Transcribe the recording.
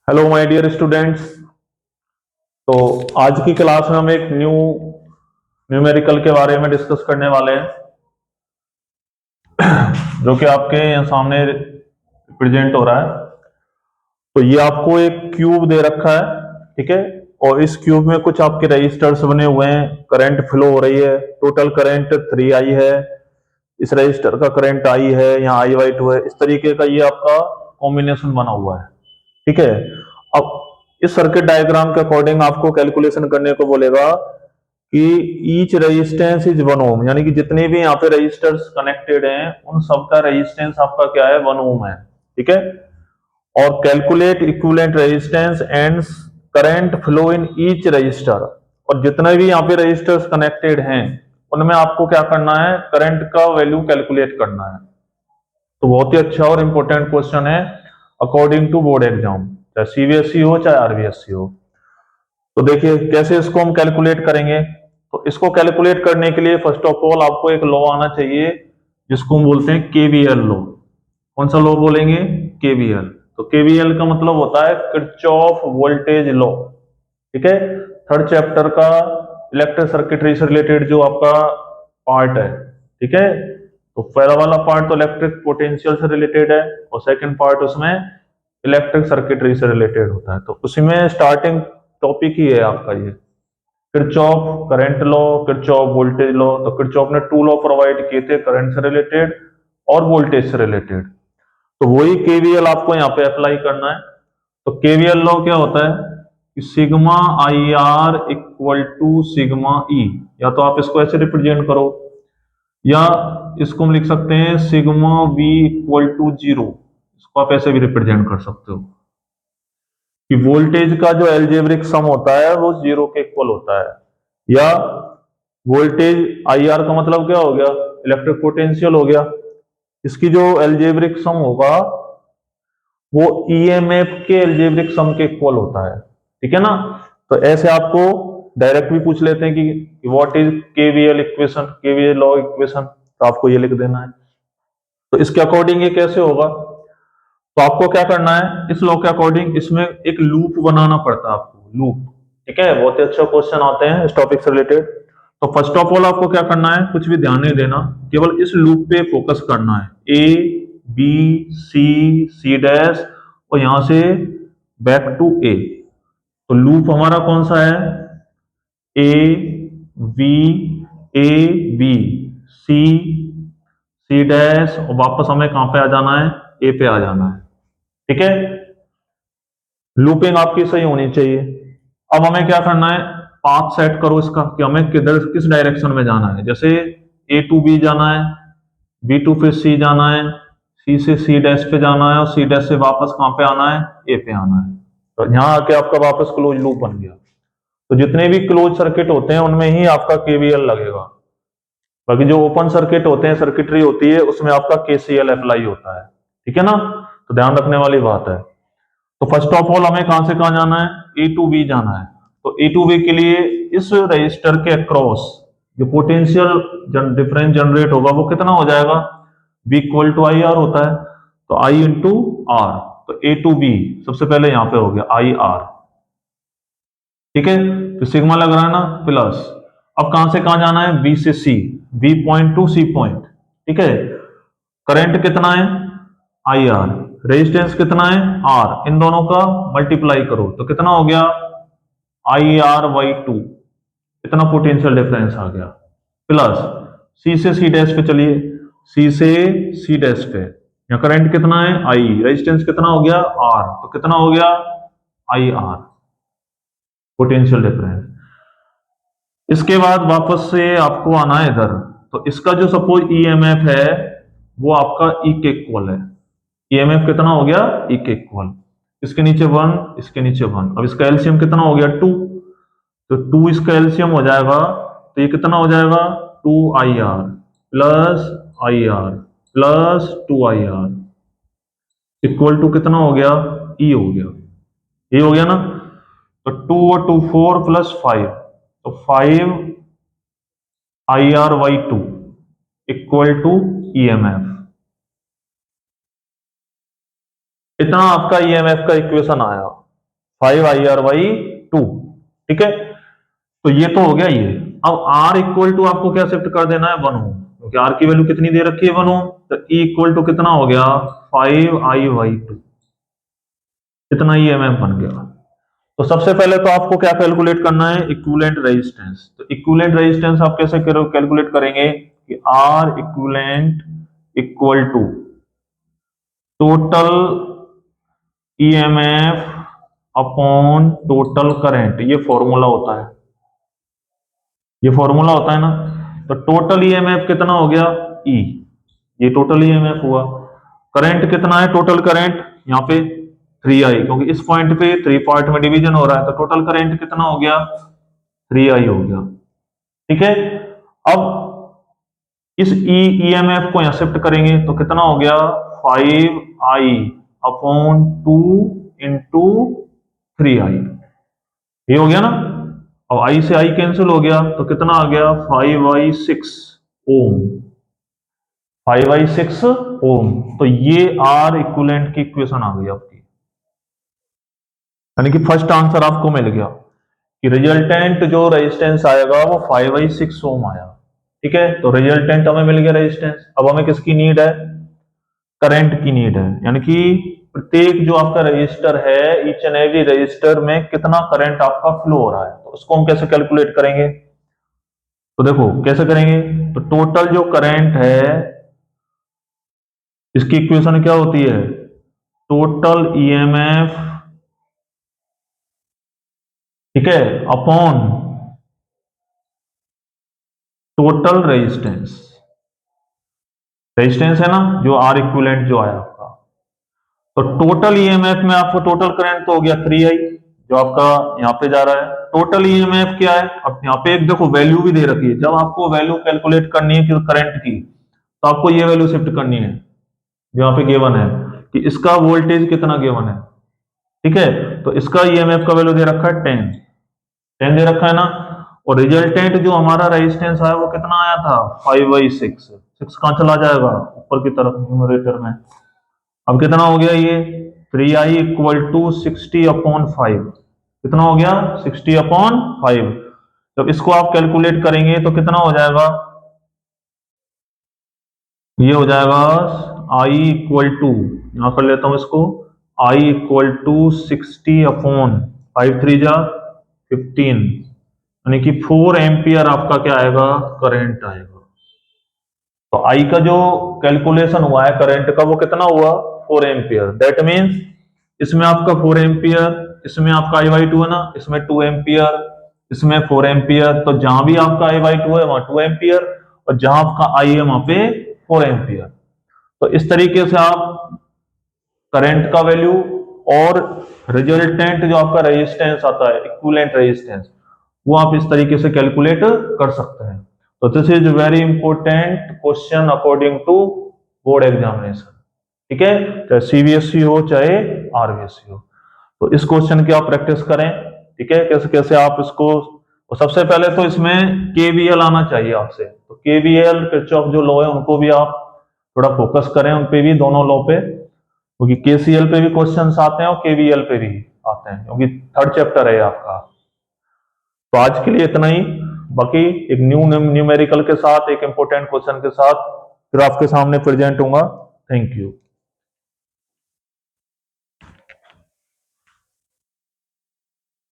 Hello my dear students. तो आज की क्लास में हम एक न्यूमेरिकल के बारे में डिस्कस करने वाले हैं जो कि आपके यहाँ सामने प्रेजेंट हो रहा है। तो ये आपको एक क्यूब दे रखा है, ठीक है। और इस क्यूब में कुछ आपके रजिस्टर्स बने हुए हैं, करंट फ्लो हो रही है, टोटल करंट 3 I है। इस रजिस्टर का करंट I है, यहाँ I/2 है। इस तरीके का ये आपका कॉम्बिनेशन बना हुआ है, ठीक है। अब इस सर्किट डायग्राम के अकॉर्डिंग आपको कैलकुलेशन करने को बोलेगा कि ईच रेजिस्टेंस इज 1 ओम, यानी कि जितने भी यहाँ पे रजिस्टर्स कनेक्टेड हैं उन सबका रेजिस्टेंस आपका क्या है, 1 ओम है, ठीक है। और calculate equivalent resistance and current flow in each resistor, और जितने भी यहाँ पे रजिस्टर्स कनेक्टेड हैं उनमें आपको क्या करना है, करंट का वैल्यू कैलकुलेट करना है। तो बहुत ही अच्छा और इंपॉर्टेंट क्वेश्चन है अकॉर्डिंग टू बोर्ड एग्जाम, चाहे CBSE हो चाहे RBSE हो। तो देखिए कैसे इसको हम कैलकुलेट करेंगे। तो इसको कैलकुलेट करने के लिए फर्स्ट ऑफ ऑल आपको एक लॉ आना चाहिए जिसको हम बोलते हैं KVL लॉ। कौन सा लॉ बोलेंगे, KVL। तो KVL का मतलब होता है किरचॉफ वोल्टेज लॉ, ठीक है। थर्ड चैप्टर का इलेक्ट्रिक सर्किटरी से रिलेटेड जो आपका पार्ट है, ठीक है। तो पहला वाला पार्ट तो इलेक्ट्रिक पोटेंशियल से रिलेटेड है और सेकंड पार्ट उसमें इलेक्ट्रिक सर्किटरी से रिलेटेड होता है। तो उसी में स्टार्टिंग टॉपिक ही है आपका ये Kirchhoff current law, Kirchhoff voltage law. तो किरचॉफ ने 2 लॉ प्रोवाइड किए थे, करंट से रिलेटेड और वोल्टेज से रिलेटेड। तो वही केवीएल आपको यहाँ पे अप्लाई करना है। तो केवीएल लॉ क्या होता है कि sigma I R equal to sigma E, या तो आप इसको ऐसे रिप्रेजेंट करो या इसको हम लिख सकते हैं सिग्मा वी इक्वल टू 0। इसको आप ऐसे भी रिप्रेजेंट कर सकते हो कि वोल्टेज का जो एल्जेब्रिक सम होता है वो 0 के इक्वल होता है, या वोल्टेज आई आर का मतलब क्या हो गया, इलेक्ट्रिक पोटेंशियल हो गया। इसकी जो एल्जेब्रिक सम होगा वो ईएमएफ के एल्जेब्रिक सम के इक्वल होता है, ठीक है ना। तो ऐसे आपको डायरेक्ट भी पूछ लेते हैं कि what is KVL equation, KVL law equation, तो आपको ये लिख देना है। तो इसके अकॉर्डिंग ये कैसे होगा, तो आपको क्या करना है, इस लॉ के अकॉर्डिंग इसमें एक लूप बनाना पड़ता है आपको, लूप, ठीक है। बहुत ही अच्छा क्वेश्चन आते हैं इस टॉपिक से रिलेटेड। तो फर्स्ट ऑफ ऑल आपको क्या करना है, कुछ भी ध्यान नहीं देना, केवल इस लूप पे फोकस करना है। A B C C dash और यहां से बैक टू A। तो लूप हमारा कौन सा है, A V A B C C dash, और वापस हमें कहां पे आ जाना है, A पे आ जाना है, ठीक है। लूपिंग आपकी सही होनी चाहिए। अब हमें क्या करना है, पाथ सेट करो इसका कि हमें किधर किस डायरेक्शन में जाना है। जैसे A टू B जाना है, B टू फिर C जाना है, C से C डैश पे जाना है और C डैश से वापस कहां पे आना है, A पे आना है। तो यहां आके आपका वापस क्लोज लूप बन गया। तो जितने भी क्लोज सर्किट होते हैं उनमें ही आपका KVL लगेगा। बाकी जो ओपन सर्किट होते हैं, सर्किटरी होती है, उसमें आपका KCL अप्लाई होता है, ठीक है ना। तो ध्यान रखने वाली बात है। तो फर्स्ट ऑफ ऑल हमें कहां से कहां जाना है, ए टू बी जाना है। तो ए टू बी के लिए इस रजिस्टर के अक्रॉस जो पोटेंशियल डिफरेंस जनरेट होगा वो कितना हो जाएगा, B equal to I R होता है। तो आई इंटू आर, तो ए टू बी सबसे पहले यहां पे हो गया आई आर, ठीक है। तो सिग्मा लग रहा है ना, प्लस। अब कहां से कहां जाना है, बी से C, B point to C point, ठीक है। करंट कितना है, आई आर, रेजिस्टेंस कितना है, आर, इन दोनों का मल्टीप्लाई करो तो कितना हो गया, IR/2। इतना पोटेंशियल डिफरेंस आ गया, प्लस सी से सी डैश पे चलिए, सी से सी डैश पे यहाँ करंट कितना है, आई, रेजिस्टेंस कितना हो गया, आर, तो कितना हो गया, IR, पोटेंशियल डिफरेंस। इसके बाद वापस से आपको आना है इधर। तो इसका जो सपोज ईएमएफ है वो आपका ई के इक्वल है। ईएमएफ कितना हो गया, ई के इक्वल, इसके नीचे 1, इसके नीचे 1। अब इसका एलसीएम कितना हो गया, 2। तो 2 इसका एलसीएम हो जाएगा, तो ये कितना हो जाएगा, 2IR plus IR plus 2IR equal to कितना हो गया, ई हो गया, ये हो गया ना। तो 2 और 2 4 प्लस 5, तो 5IR/2 इक्वल टू ईएमएफ। इतना आपका ईएमएफ का इक्वेशन आया। 5IR/2, ठीक है। तो ये तो हो गया ये। अब R इक्वल टू आपको क्या शिफ्ट कर देना है 1 ओम, क्योंकि R की वैल्यू कितनी दे रखी है 1 ओम, तो E इक्वल टू कितना हो गया 5I/2, इतना EMF बन गया। तो सबसे पहले तो आपको क्या कैलकुलेट करना है, इक्विवेलेंट रेजिस्टेंस। तो इक्विवेलेंट रेजिस्टेंस आप कैसे कैलकुलेट करेंगे कि R equivalent equal to total EMF upon total current, ये फॉर्मूला होता है, ये फॉर्मूला होता है ना। तो टोटल EMF कितना हो गया E, ये टोटल EMF हुआ। करंट कितना है, टोटल करंट यहाँ पे 3I, क्योंकि इस पॉइंट पे 3 पार्ट में डिवीजन हो रहा है, तो टोटल करंट कितना हो गया 3I हो गया, ठीक है। अब इस EMF को यहां शिफ्ट करेंगे तो कितना हो गया 5I अपॉन 2 इंटू 3I, ये हो गया ना। अब I से I कैंसिल हो गया तो कितना आ गया 5/6 ओम, 5/6 ओम। तो ये R इक्विवेलेंट की इक्वेशन आ गई आपकी, यानी कि फर्स्ट आंसर आपको मिल गया कि रिजल्टेंट जो रेजिस्टेंस आएगा वो 5/6 ओम आया, ठीक है। तो रिजल्टेंट हमें मिल गया रेजिस्टेंस। अब हमें किसकी नीड है, करंट की नीड है, यानी कि प्रत्येक जो आपका रजिस्टर है, ईच एंड एवरी रजिस्टर में कितना करंट आपका फ्लो हो रहा है, तो उसको हम कैसे कैलकुलेट करेंगे। तो देखो कैसे करेंगे, तो टोटल जो करंट है इसकी इक्वेशन क्या होती है, टोटल EMF, ठीक है, अपॉन टोटल रेजिस्टेंस, रेजिस्टेंस है ना जो R इक्विवेलेंट जो आया आपका। तो टोटल EMF में आपको टोटल करंट तो हो गया 3I जो आपका यहाँ पे जा रहा है। टोटल EMF क्या है, अब यहाँ पे एक देखो वैल्यू भी दे रखी है, जब आपको वैल्यू कैलकुलेट करनी है कि करंट की, तो आपको ये वैल्यू शिफ्ट करनी है जो यहाँ पे गिवन है कि इसका वोल्टेज कितना गिवन है, ठीक है। तो इसका EMF का वैल्यू दे रखा है 10 दे रखा है ना। और रिजल्टेंट जो हमारा रेजिस्टेंस आया वो कितना आया था 5/6, 6 कहां चला जाएगा ऊपर की तरफ न्यूमरेटर में। अब कितना हो गया ये 3I इक्वल टू 60/5, कितना हो गया 60/5। जब इसको आप कैलकुलेट करेंगे तो कितना हो जाएगा, ये हो जाएगा I इक्वल टू, यहां कर लेता हूं इसको, I इक्वल टू 60/5 3 जा 15, यानी कि 4 एम्पियर आपका क्या आएगा करंट आएगा। तो I का जो कैलकुलेशन हुआ है करंट का वो कितना हुआ 4 एम्पियर, दैट मीन्स इसमें आपका 4 एम्पियर, इसमें आपका I/2 है ना, इसमें 2 एम्पियर, इसमें 4 एम्पियर, तो जहां भी आपका I/2 है वहां 2 एम्पियर, और जहां आपका I है वहां पे 4 एम्पियर। तो इस तरीके से आप करंट का वैल्यू और रिजल्टेंट जो आपका रेजिस्टेंस आता है इक्विवेलेंट रेजिस्टेंस, वो आप इस तरीके से कैलकुलेट कर सकते हैं। तो this is very important question according to board examination, ठीक है, चाहे CBSE हो चाहे RBSE हो। तो इस क्वेश्चन की आप प्रैक्टिस करें, ठीक है, कैसे कैसे आप इसको। और सबसे पहले तो इसमें KVL आना चाहिए आपसे, तो KVL किरचॉफ जो लॉ है उनको भी आप थोड़ा फोकस करें, उन पे भी, दोनों लॉ पे, क्योंकि KCL पे भी क्वेश्चंस आते हैं और KVL पे भी आते हैं, क्योंकि थर्ड चैप्टर है आपका। तो आज के लिए इतना ही, बाकी एक न्यूमेरिकल के साथ, एक इंपॉर्टेंट क्वेश्चन के साथ फिर आपके सामने प्रेजेंट होऊंगा। Thank you.